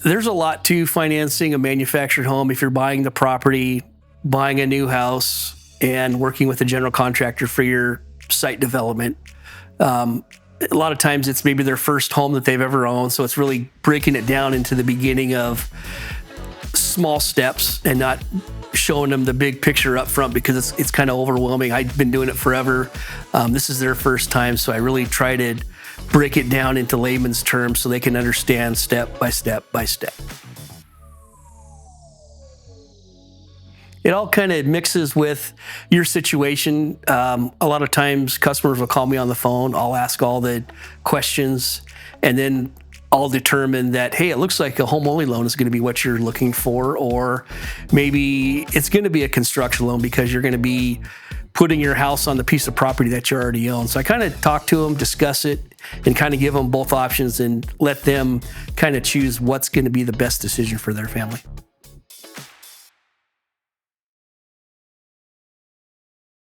There's a lot to financing a manufactured home. If you're buying the property, buying a new house, and working with a general contractor for your site development. A lot of times it's maybe their first home that they've ever owned. So it's really breaking it down into the beginning of small steps and not showing them the big picture up front, because it's kind of overwhelming. I've been doing it forever. This is their first time. So I really try to break it down into layman's terms so they can understand step by step by step. It all kind of mixes with your situation. A lot of times customers will call me on the phone. I'll ask all the questions, and then I'll determine that, hey, it looks like a home-only loan is going to be what you're looking for, or maybe it's going to be a construction loan because you're going to be putting your house on the piece of property that you already own. So I kind of talk to them, discuss it, and kind of give them both options and let them kind of choose what's going to be the best decision for their family.